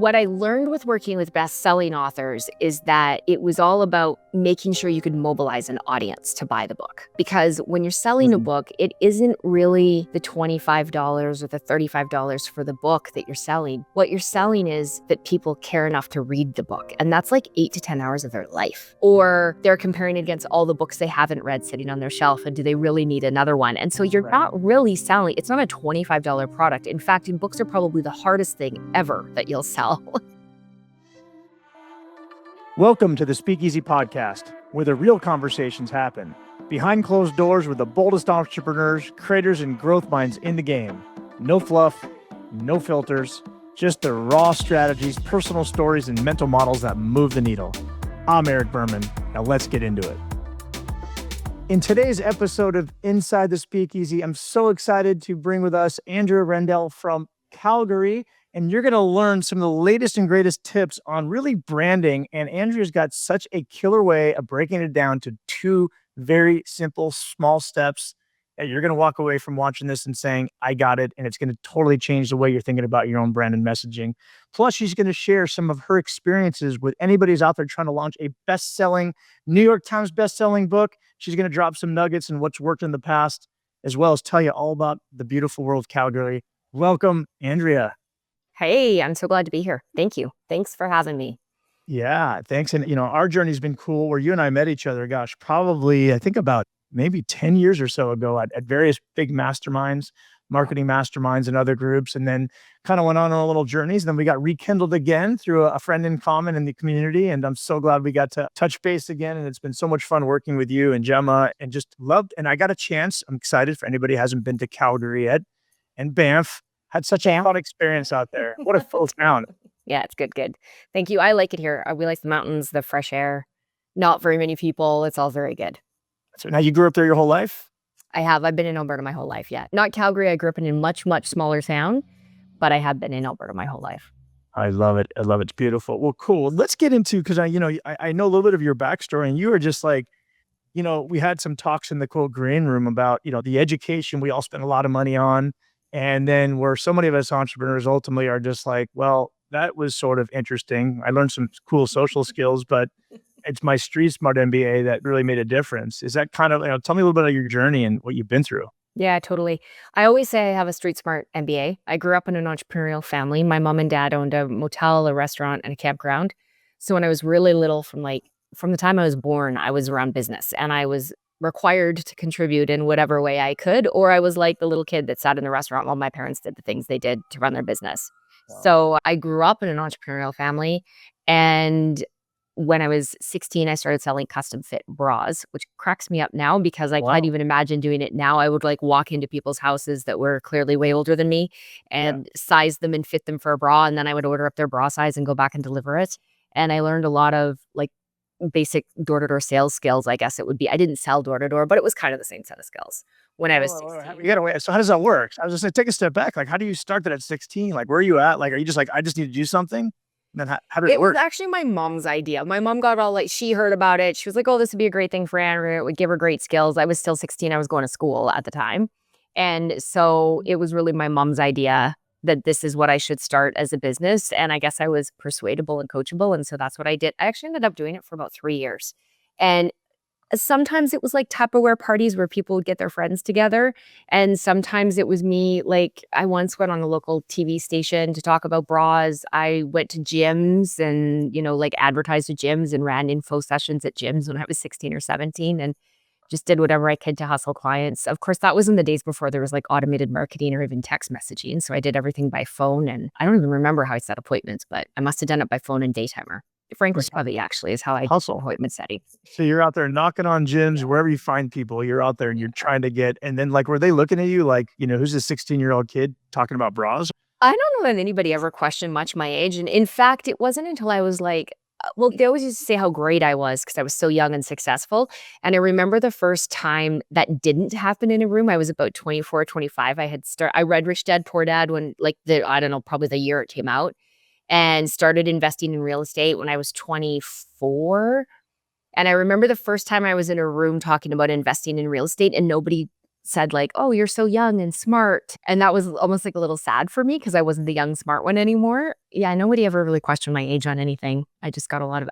What I learned with working with best-selling authors is that it was all about making sure you could mobilize an audience to buy the book. Because when you're selling a book, it isn't really the $25 or the $35 for the book that you're selling. What you're selling is that people care enough to read the book. And that's like 8 to 10 hours of their life. Or they're comparing it against all the books they haven't read sitting on their shelf. And do they really need another one? And so you're not really selling. It's not a $25 product. In fact, books are probably the hardest thing ever that you'll sell. Welcome to the Speakeasy Podcast, where the real conversations happen. Behind closed doors with the boldest entrepreneurs, creators, and growth minds in the game. No fluff, no filters, just the raw strategies, personal stories, and mental models that move the needle. I'm Eric Berman. Now let's get into it. In today's episode of Inside the Speakeasy, I'm so excited to bring with us Andrea Reindl from Calgary, and you're going to learn some of the latest and greatest tips on really branding. And Andrea's got such a killer way of breaking it down to 2 very simple, small steps that you're going to walk away from watching this and saying, I got it. And it's going to totally change the way you're thinking about your own brand and messaging. Plus, she's going to share some of her experiences with anybody who's out there trying to launch a best-selling, New York Times best-selling book. She's going to drop some nuggets and what's worked in the past, as well as tell you all about the beautiful world of Calgary. Welcome, Andrea. Hey, I'm so glad to be here. Thank you. Thanks for having me. Yeah, thanks. And, our journey's been cool where you and I met each other, probably, I think about maybe 10 years or so ago at various big masterminds, marketing masterminds and other groups, and then kind of went on our little journeys. And then we got rekindled again through a friend in common in the community. And I'm so glad we got to touch base again. And it's been so much fun working with you and Gemma and just loved. And I got a chance. I'm excited for anybody who hasn't been to Calgary yet. And Banff. Had such a fun experience out there. What a full town. Yeah, it's good. Thank you. I like it here. We like the mountains, the fresh air, not very many people. It's all very good. So now you grew up there your whole life? I have. I've been in Alberta my whole life, yeah. Not Calgary. I grew up in a much, much smaller town, but I have been in Alberta my whole life. I love it. It's beautiful. Well, cool. Let's get into, because I know a little bit of your backstory, and you were just like, we had some talks in the quote green room about, the education we all spend a lot of money on. And then where so many of us entrepreneurs ultimately are just like, well, that was sort of interesting. I learned some cool social skills, but it's my street smart MBA that really made a difference. Is that kind of, tell me a little bit of your journey and what you've been through. Yeah, totally. I always say I have a street smart MBA. I grew up in an entrepreneurial family. My mom and dad owned a motel, a restaurant, and a campground. So when I was really little, from the time I was born, I was around business, and I was required to contribute in whatever way I could, or I was like the little kid that sat in the restaurant while my parents did the things they did to run their business. Wow. So I grew up in an entrepreneurial family, and when I was 16, I started selling custom fit bras, which cracks me up now because I can't even imagine doing it now. I would walk into people's houses that were clearly way older than me and size them and fit them for a bra, and then I would order up their bra size and go back and deliver it. And I learned a lot of basic door-to-door sales skills, I guess it would be. I didn't sell door-to-door, but it was kind of the same set of skills when I was 16. You gotta wait. So how does that work? I was just gonna take a step back. How do you start that at 16? Where are you at? Are you just I just need to do something? And then how did it work? It was actually my mom's idea. My mom got all she heard about it. She was like, oh, this would be a great thing for Andrea. It would give her great skills. I was still 16. I was going to school at the time. And so it was really my mom's idea that this is what I should start as a business. And I guess I was persuadable and coachable. And so that's what I did. I actually ended up doing it for about 3 years. And sometimes it was Tupperware parties where people would get their friends together. And sometimes it was me. I once went on a local TV station to talk about bras. I went to gyms and, advertised to gyms and ran info sessions at gyms when I was 16 or 17. And just did whatever I could to hustle clients. Of course, that was in the days before there was automated marketing or even text messaging. So I did everything by phone, and I don't even remember how I set appointments, but I must have done it by phone and Daytimer. Frankly, probably actually is how I hustle appointment setting. So you're out there knocking on gyms, wherever you find people, you're out there and you're trying to get, and then were they looking at you who's this 16-year-old kid talking about bras? I don't know that anybody ever questioned much my age. And in fact, it wasn't until I was they always used to say how great I was because I was so young and successful. And I remember the first time that didn't happen in a room, I was about 24, 25. I read Rich Dad, Poor Dad when probably the year it came out, and started investing in real estate when I was 24. And I remember the first time I was in a room talking about investing in real estate and nobody said oh, you're so young and smart. And that was almost a little sad for me because I wasn't the young, smart one anymore. Yeah, nobody ever really questioned my age on anything. I actually got a lot of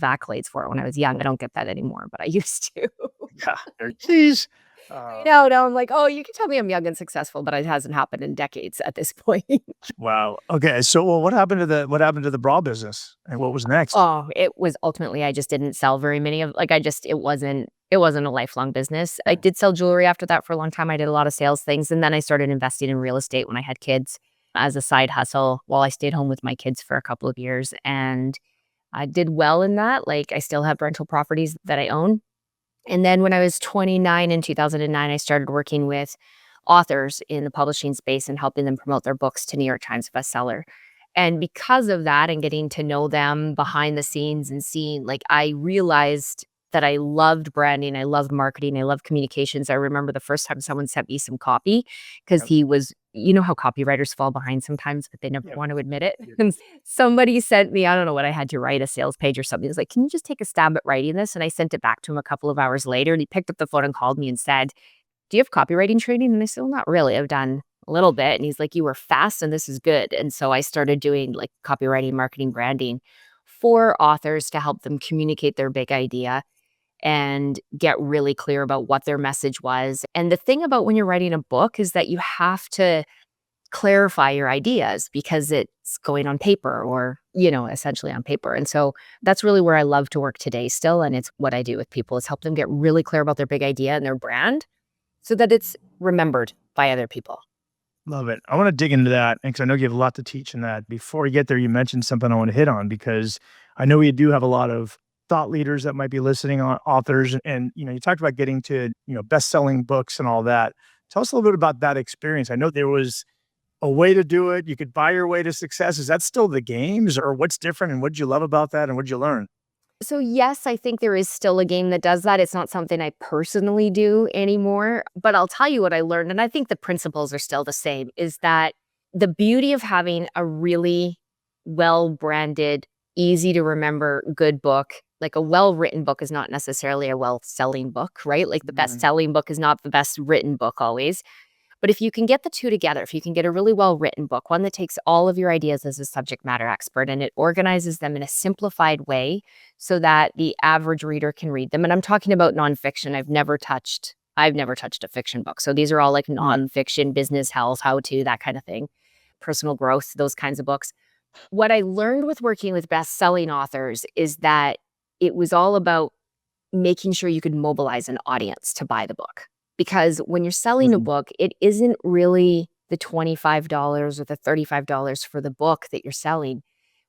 accolades for it when I was young. I don't get that anymore, but I used to. Yeah. Geez. No, I'm like, oh, you can tell me I'm young and successful, but it hasn't happened in decades at this point. Wow. Okay. So, well, what happened to the bra business, and what was next? Oh, it was ultimately I just didn't sell very many of like I just it wasn't a lifelong business. I did sell jewelry after that for a long time. I did a lot of sales things and then I started investing in real estate when I had kids as a side hustle while I stayed home with my kids for a couple of years and I did well in that. Like I still have rental properties that I own. And then when I was 29 in 2009, I started working with authors in the publishing space and helping them promote their books to New York Times bestseller. And because of that and getting to know them behind the scenes and seeing, like, I realized that I loved branding, I loved marketing, I loved communications. I remember the first time someone sent me some copy because Yep. he was, you know how copywriters fall behind sometimes, but they never Yep. want to admit it. Yep. And somebody sent me, I don't know what I had to write, a sales page or something. He was like, can you just take a stab at writing this? And I sent it back to him a couple of hours later and he picked up the phone and called me and said, do you have copywriting training? And I said, well, not really. I've done a little bit. And he's like, you were fast and this is good. And so I started doing like copywriting, marketing, branding for authors to help them communicate their big idea and get really clear about what their message was. And the thing about when you're writing a book is that you have to clarify your ideas because it's going on paper or, essentially on paper. And so that's really where I love to work today still. And it's what I do with people is help them get really clear about their big idea and their brand so that it's remembered by other people. Love it. I want to dig into that because I know you have a lot to teach in that. Before we get there, you mentioned something I want to hit on because I know we do have a lot of thought leaders that might be listening on authors and you talked about getting to, best-selling books and all that. Tell us a little bit about that experience. I know there was a way to do it. You could buy your way to success. Is that still the games or what's different and what did you love about that and what did you learn? So, yes, I think there is still a game that does that. It's not something I personally do anymore, but I'll tell you what I learned, and I think the principles are still the same, is that the beauty of having a really well-branded, easy to remember good book, like a well-written book is not necessarily a well-selling book, right? Like the Mhm. best-selling book is not the best written book always. But if you can get the two together, if you can get a really well-written book, one that takes all of your ideas as a subject matter expert and it organizes them in a simplified way so that the average reader can read them. And I'm talking about nonfiction. I've never touched a fiction book. So these are all like nonfiction, business, health, how to, that kind of thing, personal growth, those kinds of books. What I learned with working with best-selling authors is that it was all about making sure you could mobilize an audience to buy the book. Because when you're selling a Mhm. book, it isn't really the $25 or the $35 for the book that you're selling.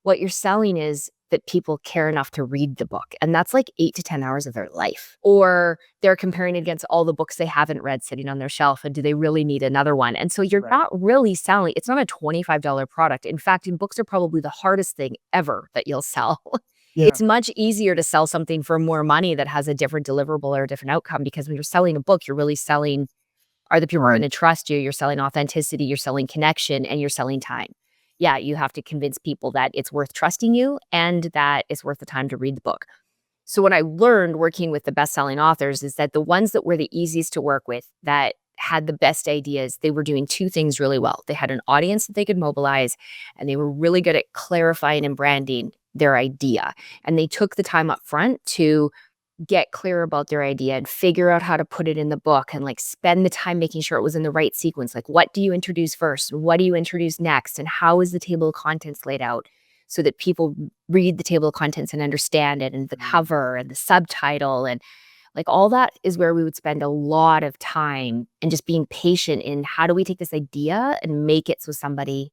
What you're selling is that people care enough to read the book. And that's like 8 to 10 hours of their life. Or they're comparing it against all the books they haven't read sitting on their shelf. And do they really need another one? And so you're Right. not really selling, it's not a $25 product. In fact, books are probably the hardest thing ever that you'll sell. Yeah. It's much easier to sell something for more money that has a different deliverable or a different outcome because when you're selling a book, you're really selling, are the people Right. going to trust you? You're selling authenticity, you're selling connection, and you're selling time. Yeah, you have to convince people that it's worth trusting you and that it's worth the time to read the book. So what I learned working with the best-selling authors is that the ones that were the easiest to work with, that had the best ideas, they were doing two things really well. They had an audience that they could mobilize, and they were really good at clarifying and branding their idea. And they took the time up front to get clear about their idea and figure out how to put it in the book and like spend the time making sure it was in the right sequence. Like, what do you introduce first? What do you introduce next? And how is the table of contents laid out so that people read the table of contents and understand it and the cover and the subtitle and like all that is where we would spend a lot of time and just being patient in how do we take this idea and make it so somebody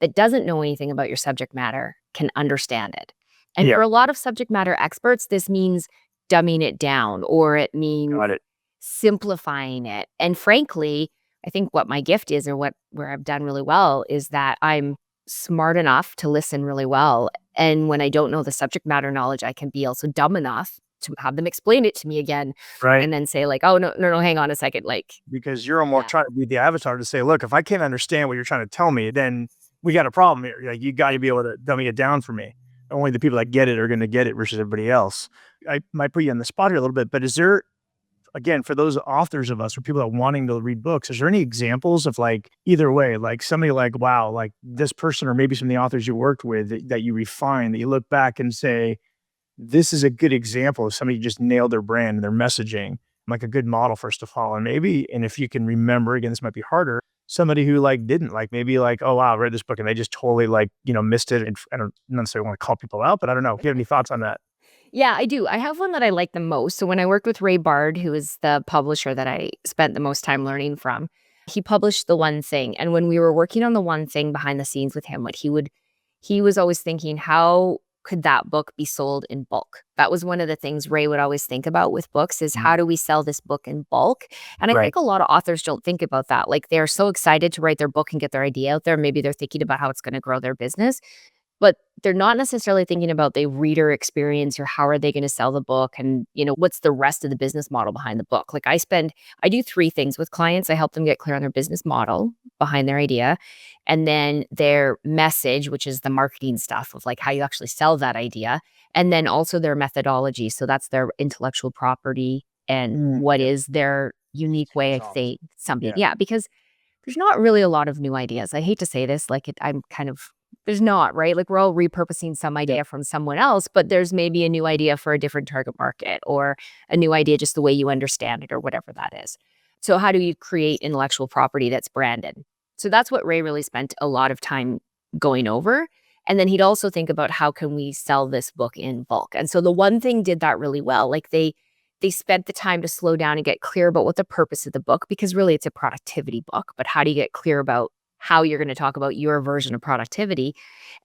that doesn't know anything about your subject matter can understand it. And Yeah. for a lot of subject matter experts, this means dumbing it down or it means Got it. simplifying it. And frankly, I think what my gift is or where I've done really well is that I'm smart enough to listen really well. And when I don't know the subject matter knowledge, I can be also dumb enough to have them explain it to me again Right. and then say like, oh, no, no, no, hang on a second. Like, Because you're almost yeah. trying to be the avatar to say, look, if I can't understand what you're trying to tell me, then we got a problem here. Like you got to be able to dummy it down for me. Only the people that get it are going to get it versus everybody else. I might put you on the spot here a little bit, but is there again, for those authors of us or people that are wanting to read books, is there any examples of like either way, like somebody like, wow, like this person or maybe some of the authors you worked with that you refine, that you look back and say, this is a good example of somebody who just nailed their brand and their messaging, like a good model for us to follow. And maybe, and if you can remember, again, this might be harder, somebody who like didn't, like maybe like, oh wow, I read this book and they just totally like, missed it. And I don't necessarily want to call people out, but I don't know. Do you have any thoughts on that? Yeah, I do. I have one that I like the most. So when I worked with Ray Bard, who is the publisher that I spent the most time learning from, he published The One Thing. And when we were working on The One Thing behind the scenes with him, he was always thinking, how could that book be sold in bulk? That was one of the things Ray would always think about with books is how do we sell this book in bulk? And I think a lot of authors don't think about that. Like they're so excited to write their book and get their idea out there. Maybe they're thinking about how it's going to grow their business, but they're not necessarily thinking about the reader experience or how are they going to sell the book and, what's the rest of the business model behind the book. Like I do three things with clients. I help them get clear on their business model behind their idea, and then their message, which is the marketing stuff of like how you actually sell that idea, and then also their methodology. So that's their intellectual property and what is their unique way of saying something. Yeah, because there's not really a lot of new ideas. I hate to say this, there's not, right? Like we're all repurposing some idea from someone else, but there's maybe a new idea for a different target market or a new idea just the way you understand it or whatever that is. So how do you create intellectual property that's branded? So that's what Ray really spent a lot of time going over. And then he'd also think about how can we sell this book in bulk? And so The One Thing did that really well. Like they spent the time to slow down and get clear about what the purpose of the book, because really it's a productivity book, but how do you get clear about how you're going to talk about your version of productivity?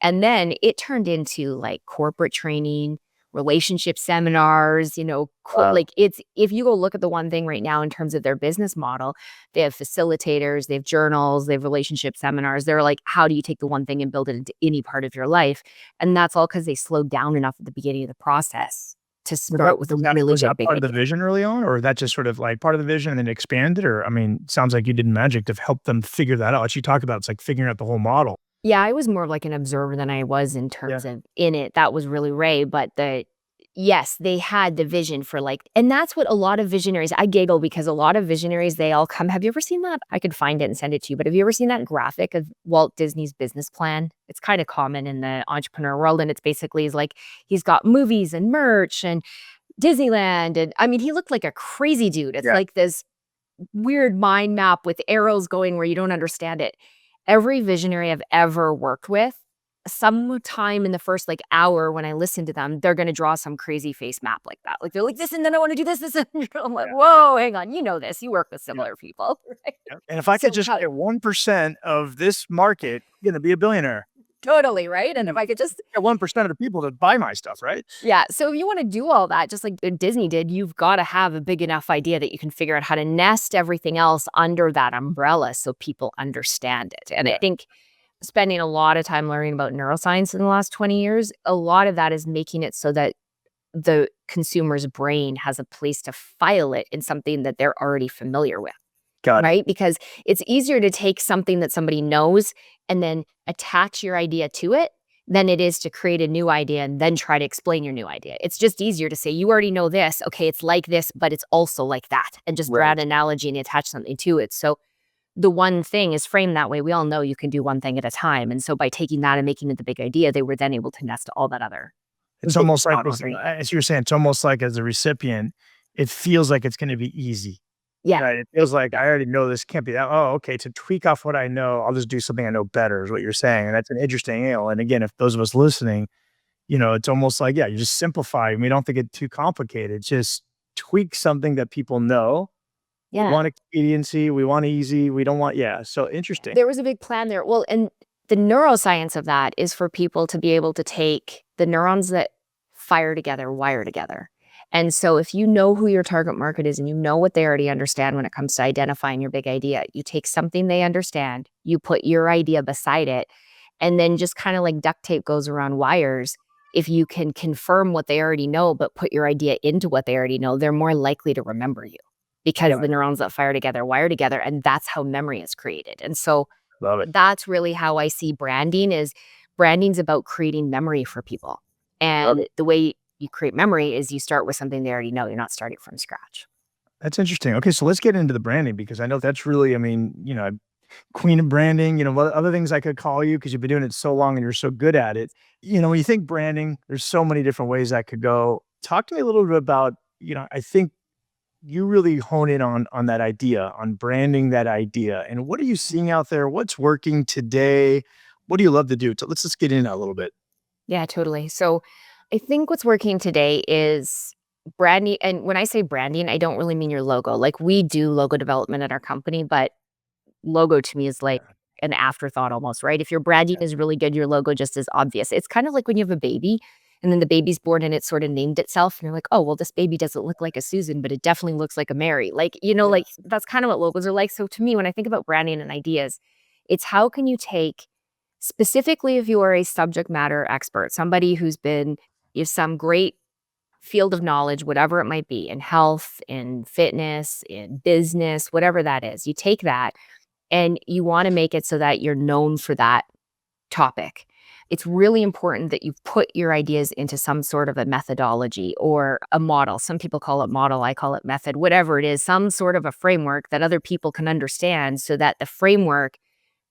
And then it turned into like corporate training, relationship seminars, like if you go look at The One Thing right now in terms of their business model, they have facilitators, they have journals, they have relationship seminars. They're like, how do you take the one thing and build it into any part of your life? And that's all because they slowed down enough at the beginning of the process to start with a really was that big part of the vision early on, or that just sort of like part of the vision and then expanded? Or, I mean, sounds like you did magic to help them figure that out. As you talk about, it's like figuring out the whole model. Yeah, I was more of like an observer than I was in terms of in it. That was really Ray, but yes, they had the vision for like, and that's what a lot of visionaries, I giggle because a lot of visionaries, they all come, have you ever seen that? I could find it and send it to you, but have you ever seen that graphic of Walt Disney's business plan? It's kind of common in the entrepreneur world, and it's basically is like, he's got movies and merch and Disneyland. And I mean, he looked like a crazy dude. It's like this weird mind map with arrows going where you don't understand it. Every visionary I've ever worked with, sometime in the first like hour when I listen to them, they're going to draw some crazy face map like that. Like they're like, this, and then I want to do this, this. And I'm like, whoa, hang on. You know this. You work with similar people. Right? And if I could just get 1% of this market, I'm going to be a billionaire. Totally, right? And if I could just get 1% of the people to buy my stuff, right? Yeah. So if you want to do all that, just like Disney did, you've got to have a big enough idea that you can figure out how to nest everything else under that umbrella so people understand it. And I think spending a lot of time learning about neuroscience in the last 20 years, a lot of that is making it so that the consumer's brain has a place to file it in something that they're already familiar with. Right? Because it's easier to take something that somebody knows and then attach your idea to it than it is to create a new idea and then try to explain your new idea. It's just easier to say, you already know this. Okay, it's like this, but it's also like that. And just draw an analogy and attach something to it. So The One Thing is framed that way. We all know you can do one thing at a time. And so by taking that and making it the big idea, they were then able to nest all that other. It's almost like, as you're saying, it's almost like as a recipient, it feels like it's going to be easy. Yeah. Right? It feels like I already know this can't be that. Oh, okay. To tweak off what I know, I'll just do something I know better is what you're saying. And that's an interesting angle. And again, if those of us listening, it's almost like, you just simplify. We don't think it too complicated. Just tweak something that people know. Yeah. We want expediency. We want easy. We don't want, So interesting. There was a big plan there. Well, and the neuroscience of that is for people to be able to take the neurons that fire together, wire together. And so if you know who your target market is and you know what they already understand when it comes to identifying your big idea, you take something they understand, you put your idea beside it, and then just kind of like duct tape goes around wires. If you can confirm what they already know, but put your idea into what they already know, they're more likely to remember you because the neurons that fire together, wire together, and that's how memory is created. And so that's really how I see branding is branding's about creating memory for people. And the way you create memory is you start with something they already know. You're not starting from scratch. That's interesting. Okay, so let's get into the branding because I know that's really, queen of branding, what other things I could call you because you've been doing it so long and you're so good at it. When you think branding, there's so many different ways that could go. Talk to me a little bit about, I think you really hone in on that idea, on branding that idea. And what are you seeing out there? What's working today? What do you love to do? So let's just get in that a little bit. Yeah, totally. So I think what's working today is branding. And when I say branding, I don't really mean your logo. Like we do logo development at our company, but logo to me is like Yeah. an afterthought almost, right? If your branding is really good, your logo just is obvious. It's kind of like when you have a baby and then the baby's born and it sort of named itself and you're like, oh, well, this baby doesn't look like a Susan, but it definitely looks like a Mary. Like, Yeah. like that's kind of what logos are like. So to me, when I think about branding and ideas, it's how can you take specifically if you are a subject matter expert, somebody who's been you some great field of knowledge, whatever it might be, in health, in fitness, in business, whatever that is. You take that and you want to make it so that you're known for that topic. It's really important that you put your ideas into some sort of a methodology or a model. Some people call it model, I call it method, whatever it is, some sort of a framework that other people can understand so that the framework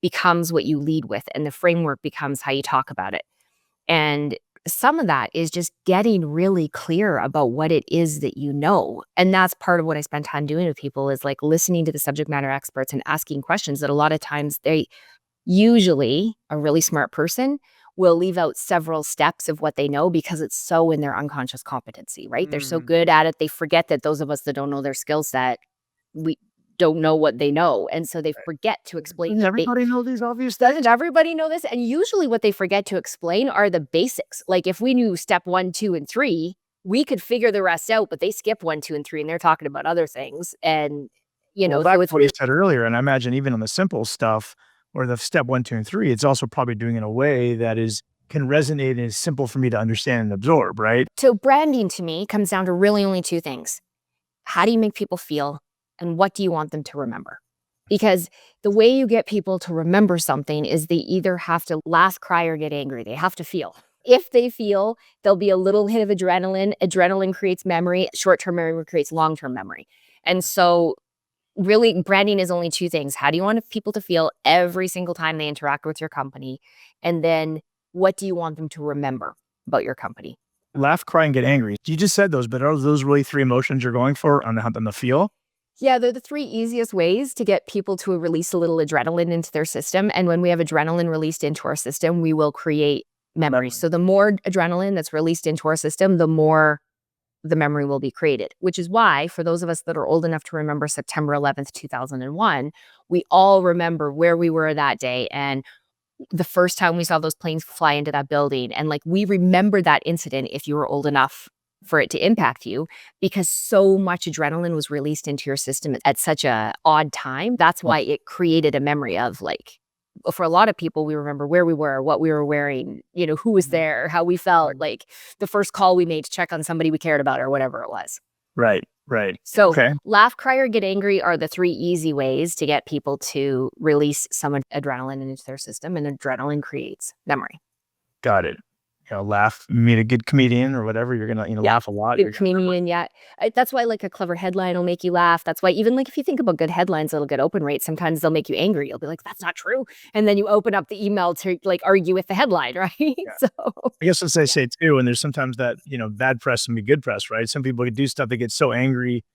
becomes what you lead with and the framework becomes how you talk about it. And some of that is just getting really clear about what it is that you know. And that's part of what I spend time doing with people is like listening to the subject matter experts and asking questions that a lot of times they usually a really smart person will leave out several steps of what they know because it's so in their unconscious competency, right? They're so good at it. They forget that those of us that don't know their skill set, we don't know what they know. And so they forget to explain. Doesn't everybody know these obvious Doesn't things? everybody know this? And usually what they forget to explain are the basics. Like if we knew step 1, 2, and 3, we could figure the rest out, but they skip 1, 2, and 3 and they're talking about other things. And Well, so back to it's what you really said earlier, and I imagine even on the simple stuff or the step 1, 2, and 3, it's also probably doing it in a way that can resonate and is simple for me to understand and absorb, right? so branding to me comes down to really only 2 things. How do you make people feel and what do you want them to remember? Because the way you get people to remember something is they either have to laugh, cry, or get angry. They have to feel. If they feel, there'll be a little hit of adrenaline. Adrenaline creates memory. Short-term memory creates long-term memory. And so really branding is only 2 things. How do you want people to feel every single time they interact with your company? And then what do you want them to remember about your company? Laugh, cry, and get angry. You just said those, but are those really 3 emotions you're going for on the feel? Yeah, they're the 3 easiest ways to get people to release a little adrenaline into their system, and when we have adrenaline released into our system, we will create memories. So the more adrenaline that's released into our system, the more the memory will be created, which is why for those of us that are old enough to remember September 11th, 2001, we all remember where we were that day and the first time we saw those planes fly into that building. And like, we remember that incident if you were old enough for it to impact you because so much adrenaline was released into your system at such a odd time. That's why it created a memory of like, for a lot of people, we remember where we were, what we were wearing, who was there, how we felt, like the first call we made to check on somebody we cared about or whatever it was. Right, right. So Okay. laugh, cry, or get angry are the 3 easy ways to get people to release some adrenaline into their system, and adrenaline creates memory. Got it. Laugh, meet a good comedian or whatever, you're gonna, laugh a lot. Good comedian, yeah. That's why like a clever headline will make you laugh. That's why even like if you think about good headlines that'll get open rates, sometimes they'll make you angry. You'll be like, that's not true. And then you open up the email to like argue with the headline, right? Yeah. So I guess as they say too, and there's sometimes that, bad press can be good press, right? Some people can do stuff that gets so angry,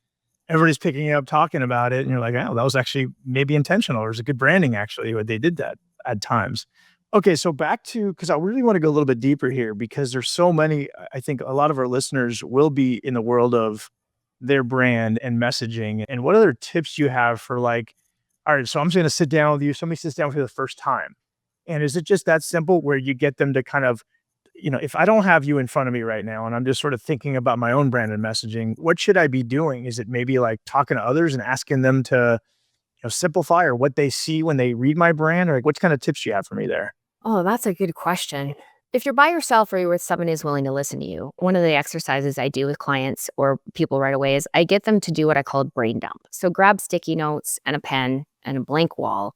everybody's picking it up, talking about it, and you're like, oh, that was actually maybe intentional, or it was a good branding actually, what they did that at times. Okay, so back to because I really want to go a little bit deeper here because there's so many. I think a lot of our listeners will be in the world of their brand and messaging. And what other tips you have for like, all right, so I'm just going to sit down with you. Somebody sits down for the first time, and is it just that simple where you get them to kind of, if I don't have you in front of me right now, and I'm just sort of thinking about my own brand and messaging, what should I be doing? Is it maybe like talking to others and asking them to simplify or what they see when they read my brand, or like what kind of tips do you have for me there? oh, that's a good question. If you're by yourself or you're with someone who's willing to listen to you, one of the exercises I do with clients or people right away is I get them to do what I call a brain dump. So grab sticky notes and a pen and a blank wall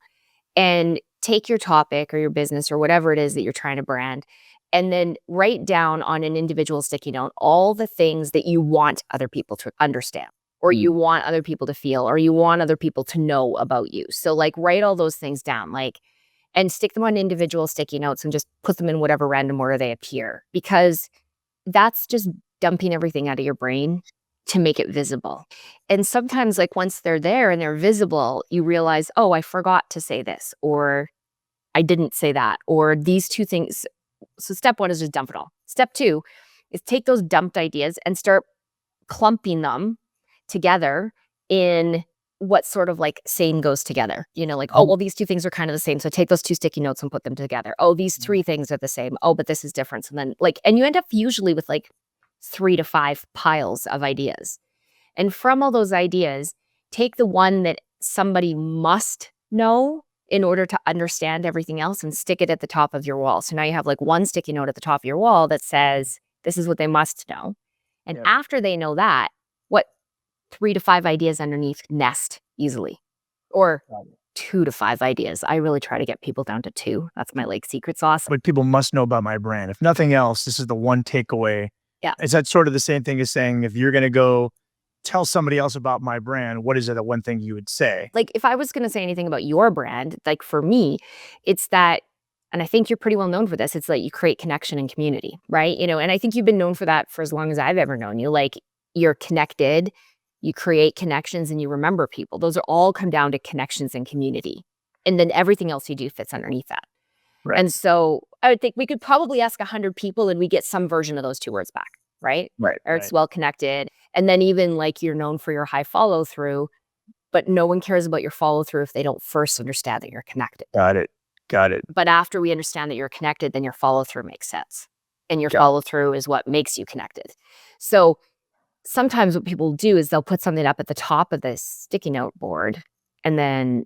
and take your topic or your business or whatever it is that you're trying to brand and then write down on an individual sticky note all the things that you want other people to understand. or you want other people to feel, or you want other people to know about you. So like write all those things down, like, and stick them on individual sticky notes and just put them in whatever random order they appear, because that's just dumping everything out of your brain to make it visible. And sometimes like once they're there and they're visible, you realize, oh, I forgot to say this, or I didn't say that, or these two things. So step one is just dump it all. Step two is take those dumped ideas and start clumping them together in what sort of like saying goes together. You know, like, oh, well, these two things are kind of the same. So take those two sticky notes and put them together. Oh, these three things are the same. Oh, but this is different. And then like, and you end up usually with like 3 to 5 piles of ideas. And from all those ideas, take the one that somebody must know in order to understand everything else and stick it at the top of your wall. So now you have like one sticky note at the top of your wall that says, this is what they must know. And after they know that, what 3 to 5 ideas underneath nest easily, or 2 to 5 ideas. I really try to get people down to 2. That's my like secret sauce. But people must know about my brand. If nothing else, this is the one takeaway. Yeah. Is that sort of the same thing as saying, if you're going to go tell somebody else about my brand, what is it, the one thing you would say? Like if I was going to say anything about your brand, like for me, it's that, and I think you're pretty well known for this, it's like you create connection and community, right? You know, and I think you've been known for that for as long as I've ever known you. Like you're connected, you create connections, and you remember people. Those are all come down to connections and community. And then everything else you do fits underneath that. Right. And so I would think we could probably ask 100 people and we get some version of those 2 words back, right? Right. Or it's well connected. And then even like you're known for your high follow through, but no one cares about your follow through if they don't first understand that you're connected. Got it. But After we understand that you're connected, then your follow through makes sense. And your follow through is what makes you connected. So sometimes what people do is they'll put something up at the top of this sticky note board and then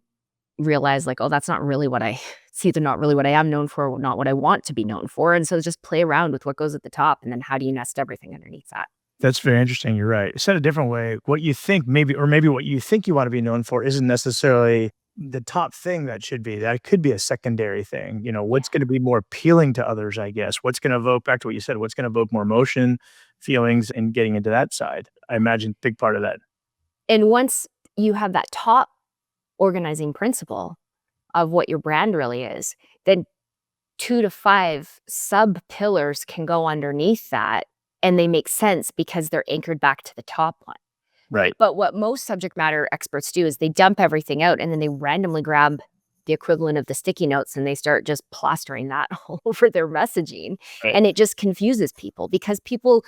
realize like, oh, that's not really what it's either not really what I am known for or not what I want to be known for. And so just play around with what goes at the top and then how do you nest everything underneath that? That's very interesting. You're right. Said a different way, what you think maybe what you think you want to be known for isn't necessarily the top thing that should be. That could be a secondary thing. You know, what's going to be more appealing to others, I guess. What's going to evoke, back to what you said, what's going to evoke more emotion, feelings, and getting into that side. I imagine big part of that. And once you have that top organizing principle of what your brand really is, then 2 to 5 sub pillars can go underneath that. And they make sense because they're anchored back to the top one. Right. But what most subject matter experts do is they dump everything out and then they randomly grab the equivalent of the sticky notes and they start just plastering that all over their messaging. Right. And it just confuses people because people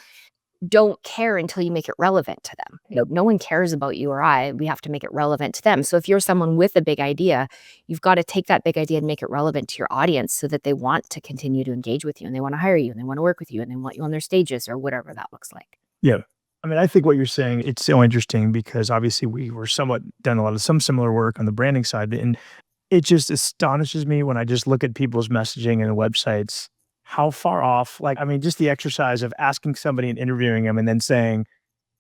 don't care until you make it relevant to them. Yep. No one cares about you or I. We have to make it relevant to them. So if you're someone with a big idea, you've got to take that big idea and make it relevant to your audience so that they want to continue to engage with you and they want to hire you and they want to work with you and they want you on their stages or whatever that looks like. Yeah. I mean, I think what you're saying, it's so interesting because obviously we were somewhat done some similar work on the branding side. And it just astonishes me when I just look at people's messaging and websites, how far off, like, I mean, just the exercise of asking somebody and interviewing them and then saying,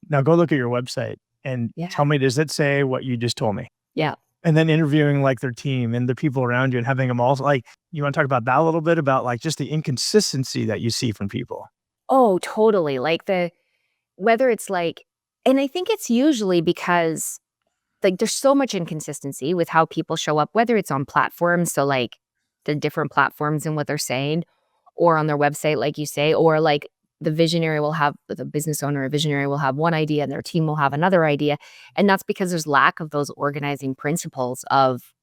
now go look at your website and tell me, does it say what you just told me? Yeah. And then interviewing like their team and the people around you and having them all like, you want to talk about that a little bit about like just the inconsistency that you see from people? Oh, totally. Like whether it's like, and I think it's usually because like there's so much inconsistency with how people show up, whether it's on platforms. So like the different platforms and what they're saying, or on their website, like you say, or like the business owner or visionary will have one idea and their team will have another idea. And that's because there's lack of those organizing principles of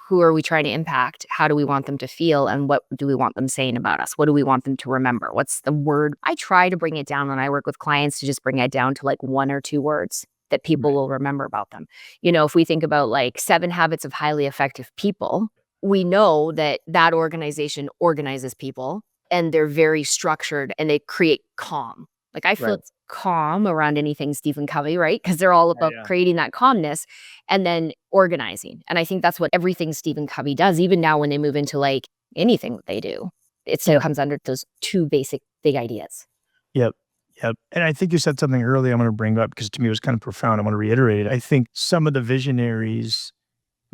who are we trying to impact? How do we want them to feel? And what do we want them saying about us? What do we want them to remember? What's the word? I try to bring it down when I work with clients to just bring it down to like 1 or 2 words that people will remember about them. You know, if we think about like 7 habits of highly effective people, we know that organization organizes people and they're very structured and they create calm. Like I feel it's calm around anything Stephen Covey, right? Because they're all about creating that calmness and then organizing. And I think that's what everything Stephen Covey does, even now when they move into like anything that they do. It still comes under those 2 basic big ideas. Yep. And I think you said something earlier I'm going to bring up because to me it was kind of profound. I want to reiterate it. I think some of the visionaries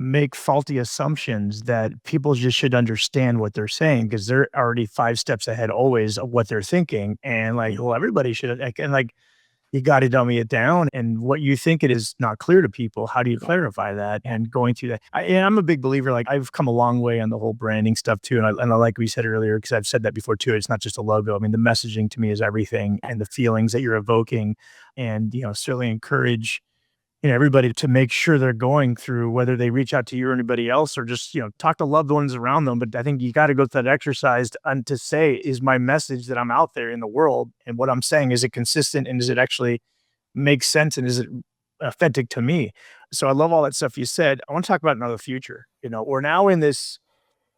make faulty assumptions that people just should understand what they're saying because they're already 5 steps ahead always of what they're thinking. And like, well, everybody should, and like, you got to dummy it down. And what you think it is not clear to people. How do you clarify that? And going through that, and I'm a big believer. Like I've come a long way on the whole branding stuff too. And I like we said earlier, because I've said that before too. It's not just a logo. I mean, the messaging to me is everything, and the feelings that you're evoking, and certainly encourage everybody to make sure they're going through, whether they reach out to you or anybody else, or just, talk to loved ones around them. But I think you got to go through that exercise to say, is my message that I'm out there in the world and what I'm saying, is it consistent, and does it actually make sense, and is it authentic to me? So I love all that stuff you said. I want to talk about another future. We're now in this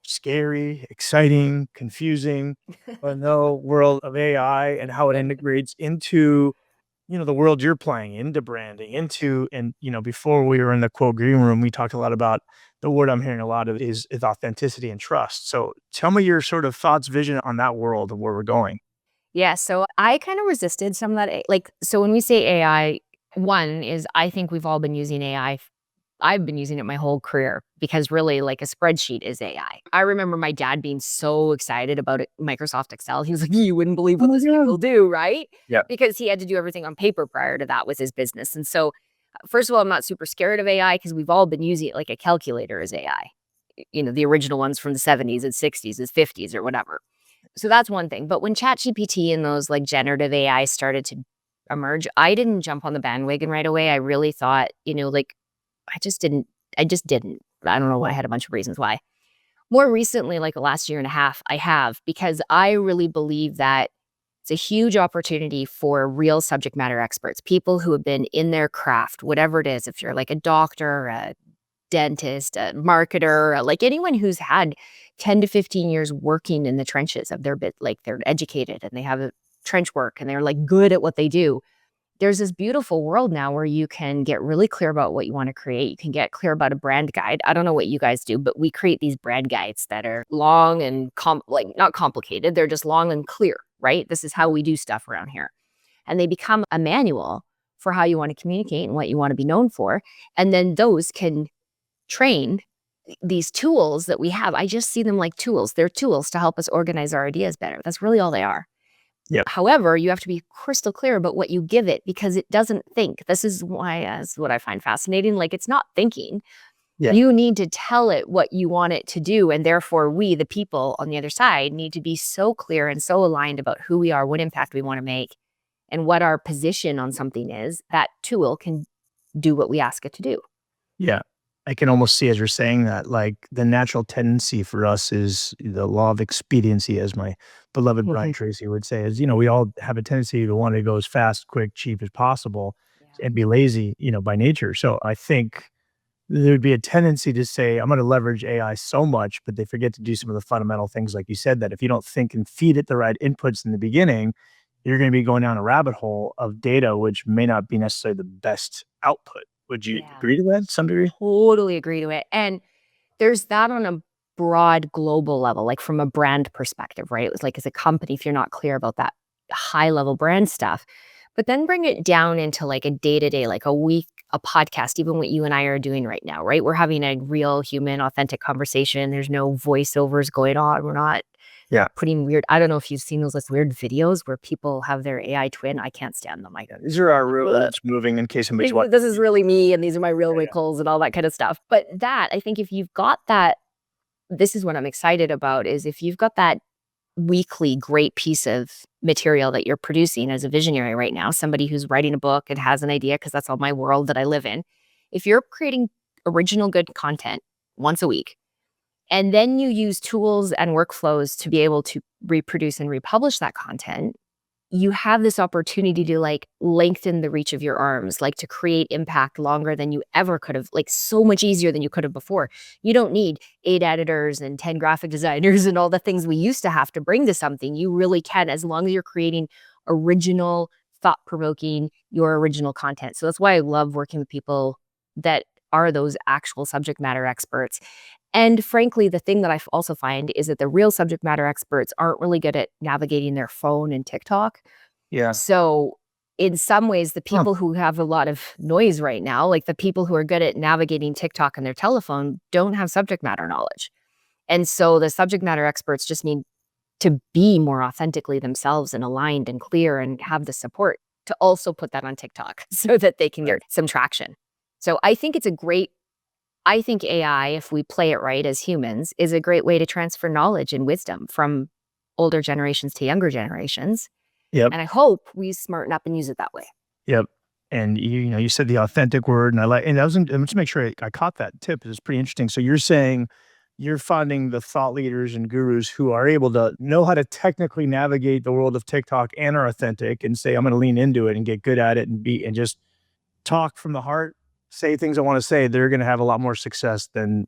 scary, exciting, confusing, world of AI and how it integrates into the world you're playing, into branding, and before we were in the quote green room, we talked a lot about the word I'm hearing a lot of is authenticity and trust. So tell me your sort of thoughts, vision on that world of where we're going. Yeah, so I kind of resisted some of that. So when we say AI, one is I think we've all been using AI. I've been using it my whole career because really, like, a spreadsheet is AI. I remember my dad being so excited about Microsoft Excel. He was like, "You wouldn't believe what this thing will do," right? Yeah. Because he had to do everything on paper prior to that with his business. And so, first of all, I'm not super scared of AI because we've all been using it. Like a calculator is AI. The original ones from the 70s and 60s and 50s or whatever. So that's one thing. But when ChatGPT and those like generative AI started to emerge, I didn't jump on the bandwagon right away. I really thought, like, I just didn't. I just didn't. I don't know why. I had a bunch of reasons why. More recently, like the last year and a half, I have, because I really believe that it's a huge opportunity for real subject matter experts, people who have been in their craft, whatever it is. If you're like a doctor, a dentist, a marketer, like anyone who's had 10 to 15 years working in the trenches of their bit, like they're educated and they have a trench work and they're like good at what they do. There's this beautiful world now where you can get really clear about what you want to create. You can get clear about a brand guide. I don't know what you guys do, but we create these brand guides that are long and not complicated. They're just long and clear, right? This is how we do stuff around here. And they become a manual for how you want to communicate and what you want to be known for. And then those can train these tools that we have. I just see them like tools. They're tools to help us organize our ideas better. That's really all they are. Yep. However, you have to be crystal clear about what you give it because it doesn't think. This is what I find fascinating. Like, it's not thinking. Yeah. You need to tell it what you want it to do. And therefore, we, the people on the other side, need to be so clear and so aligned about who we are, what impact we want to make, and what our position on something is. That tool can do what we ask it to do. Yeah. I can almost see, as you're saying that, like the natural tendency for us is the law of expediency, as my beloved Brian Tracy would say, is, we all have a tendency to want to go as fast, quick, cheap as possible and be lazy, by nature. So I think there would be a tendency to say, I'm going to leverage AI so much, but they forget to do some of the fundamental things. Like you said, that if you don't think and feed it the right inputs in the beginning, you're going to be going down a rabbit hole of data, which may not be necessarily the best output. Would you agree to that to some degree? Totally agree to it. And there's that on a broad global level, like from a brand perspective, right? It's like as a company, if you're not clear about that high level brand stuff, but then bring it down into like a day-to-day, like a week, a podcast, even what you and I are doing right now, right? We're having a real human, authentic conversation. There's no voiceovers going on. We're not putting weird, I don't know if you've seen those like weird videos where people have their AI twin. I can't stand them. I go, these are our roots moving in case somebody's watching. This is really me and these are my real wrinkles and all that kind of stuff. But that, I think if you've got that, this is what I'm excited about, is if you've got that weekly great piece of material that you're producing as a visionary right now, somebody who's writing a book and has an idea, because that's all my world that I live in. If you're creating original good content once a week, and then you use tools and workflows to be able to reproduce and republish that content, you have this opportunity to like lengthen the reach of your arms, like to create impact longer than you ever could have, like so much easier than you could have before. You don't need 8 editors and 10 graphic designers and all the things we used to have to bring to something. You really can, as long as you're creating original, thought-provoking, your original content. So that's why I love working with people that are those actual subject matter experts. And frankly, the thing that I also find is that the real subject matter experts aren't really good at navigating their phone and TikTok. Yeah. So in some ways, the people who have a lot of noise right now, like the people who are good at navigating TikTok on their telephone, don't have subject matter knowledge. And so the subject matter experts just need to be more authentically themselves and aligned and clear and have the support to also put that on TikTok so that they can get some traction. So I think I think AI, if we play it right as humans, is a great way to transfer knowledge and wisdom from older generations to younger generations. Yep. And I hope we smarten up and use it that way. Yep. And you said the authentic word, and let's make sure I caught that tip. It's pretty interesting. So you're saying you're finding the thought leaders and gurus who are able to know how to technically navigate the world of TikTok and are authentic and say, I'm going to lean into it and get good at it and just talk from the heart, say things I want to say. They're going to have a lot more success than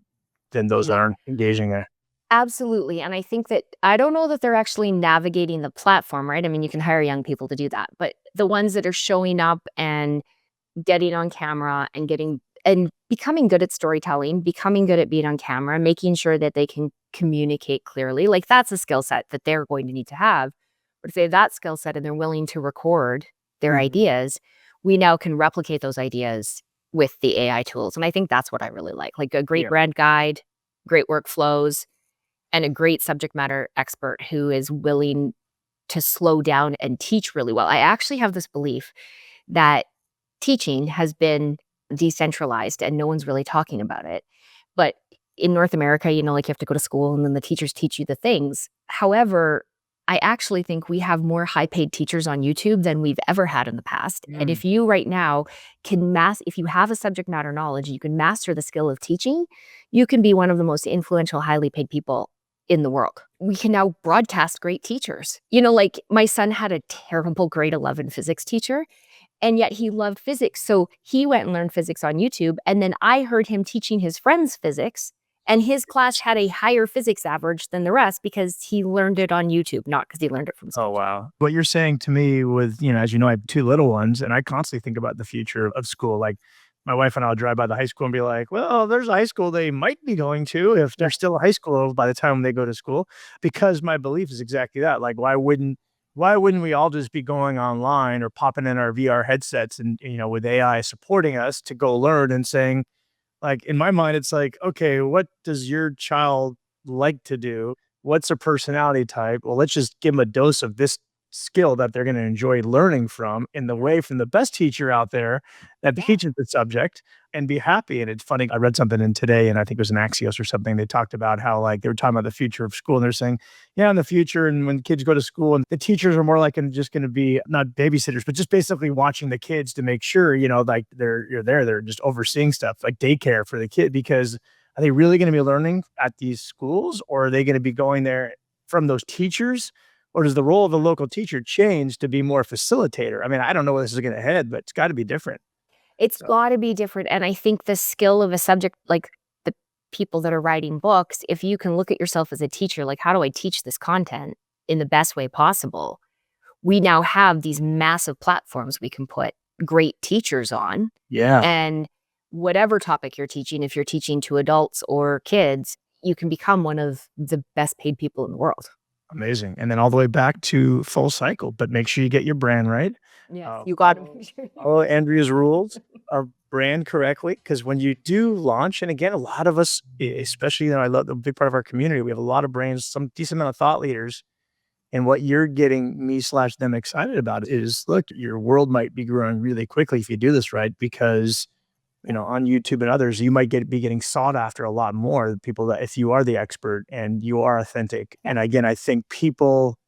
those that aren't engaging there. Absolutely. And I think that I don't know that they're actually navigating the platform, right? I mean, you can hire young people to do that, but the ones that are showing up and getting on camera and becoming good at storytelling, becoming good at being on camera, making sure that they can communicate clearly, like that's a skill set that they're going to need to have. But if they have that skill set and they're willing to record their ideas, we now can replicate those ideas with the AI tools. And I think that's what I really like a great brand guide, great workflows, and a great subject matter expert who is willing to slow down and teach really well. I actually have this belief that teaching has been decentralized and no one's really talking about it. But in North America, like you have to go to school and then the teachers teach you the things. However, I actually think we have more high-paid teachers on YouTube than we've ever had in the past. And if you right now if you have a subject matter knowledge, you can master the skill of teaching, you can be one of the most influential, highly paid people in the world. We can now broadcast great teachers. Like my son had a terrible grade 11 physics teacher, and yet he loved physics. So he went and learned physics on YouTube. And then I heard him teaching his friends physics, and his class had a higher physics average than the rest because he learned it on YouTube, not because he learned it from school. Oh, wow. What you're saying to me with, as you know, I have 2 little ones, and I constantly think about the future of school. Like my wife and I'll drive by the high school and be like, well, there's a high school they might be going to if they're still a high school by the time they go to school, because my belief is exactly that. Like, why wouldn't we all just be going online or popping in our VR headsets and, with AI supporting us to go learn and saying, like, in my mind, it's like, okay, what does your child like to do? What's their personality type? Well, let's just give them a dose of this skill that they're going to enjoy learning from from the best teacher out there that teaches the subject, and be happy. And it's funny, I read something in today, and I think it was an Axios or something. They talked about how, like, they were talking about the future of school, and they're saying, yeah, in the future, and when kids go to school, and the teachers are more like just going to be not babysitters, but just basically watching the kids to make sure, like they're just overseeing stuff like daycare for the kid, because are they really going to be learning at these schools, or are they going to be going there from those teachers? Or does the role of the local teacher change to be more facilitator? I mean, I don't know where this is going to head, but it's got to be different. It's got to be different. And I think the skill of a subject, like the people that are writing books, if you can look at yourself as a teacher, like, how do I teach this content in the best way possible? We now have these massive platforms we can put great teachers on. Yeah. And whatever topic you're teaching, if you're teaching to adults or kids, you can become one of the best paid people in the world. Amazing. And then all the way back to full cycle, but make sure you get your brand right. Yeah, you got to follow Andrea's rules of brand correctly, because when you do launch, and again, a lot of us, especially, I love the big part of our community, we have a lot of brands, some decent amount of thought leaders. And what you're getting me/them excited about is, look, your world might be growing really quickly if you do this right, because on YouTube and others, you might be getting sought after a lot more people, that if you are the expert and you are authentic. And again, I think people,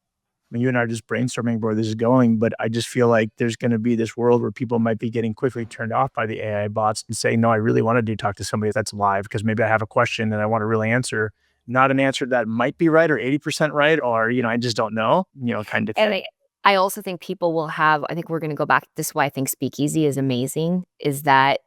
you and I are just brainstorming where this is going, but I just feel like there's going to be this world where people might be getting quickly turned off by the AI bots and say, no, I really want to talk to somebody that's live, because maybe I have a question and I want to really answer, not an answer that might be right or 80% right, or, I just don't know, kind of thing. And I also think people will I think we're going to go back. This is why I think Speakeasy is amazing, is that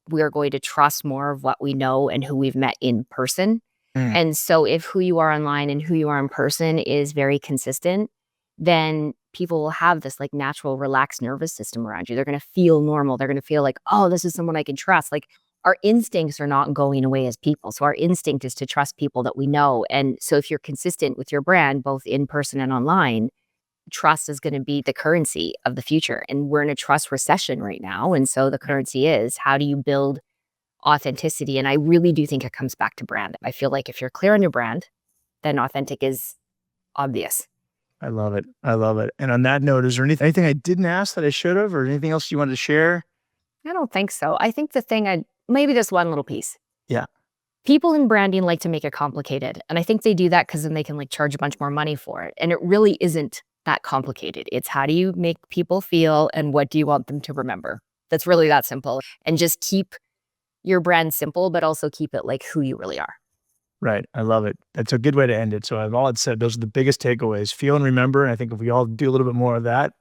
we are going to trust more of what we know and who we've met in person. And so if who you are online and who you are in person is very consistent, then people will have this like natural relaxed nervous system around you. They're going to feel normal. They're going to feel like, oh, this is someone I can trust. Like, our instincts are not going away as people. So our instinct is to trust people that we know. And so if you're consistent with your brand, both in person and online, trust is going to be the currency of the future. And we're in a trust recession right now. And so the currency is, how do you build authenticity? And I really do think it comes back to brand. I feel like if you're clear on your brand, then authentic is obvious. I love it. I love it. And on that note, is there anything I didn't ask that I should have, or anything else you wanted to share? I don't think so. I think maybe just one little piece. Yeah. People in branding like to make it complicated. And I think they do that because then they can charge a bunch more money for it. And it really isn't that complicated. It's how do you make people feel and what do you want them to remember? That's really that simple. And just keep your brand simple, but also keep it who you really are. Right. I love it. That's a good way to end it. So I've all said, those are the biggest takeaways. Feel and remember. And I think if we all do a little bit more of that,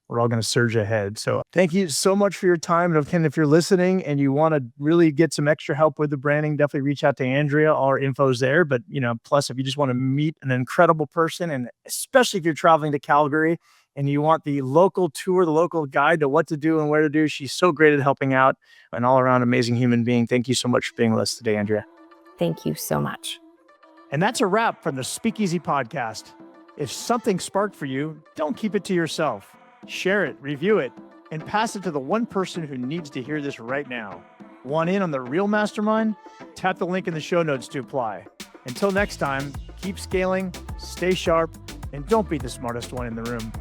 we're all going to surge ahead. So thank you so much for your time. And Ken, if you're listening and you want to really get some extra help with the branding, definitely reach out to Andrea. All our info's there. But, plus if you just want to meet an incredible person, and especially if you're traveling to Calgary and you want the local tour, the local guide to what to do and where to do, she's so great at helping out. An all around amazing human being. Thank you so much for being with us today, Andrea. Thank you so much. And that's a wrap from the Speakeasy Podcast. If something sparked for you, don't keep it to yourself. Share it, review it, and pass it to the one person who needs to hear this right now. Want in on the real mastermind? Tap the link in the show notes to apply. Until next time, keep scaling, stay sharp, and don't be the smartest one in the room.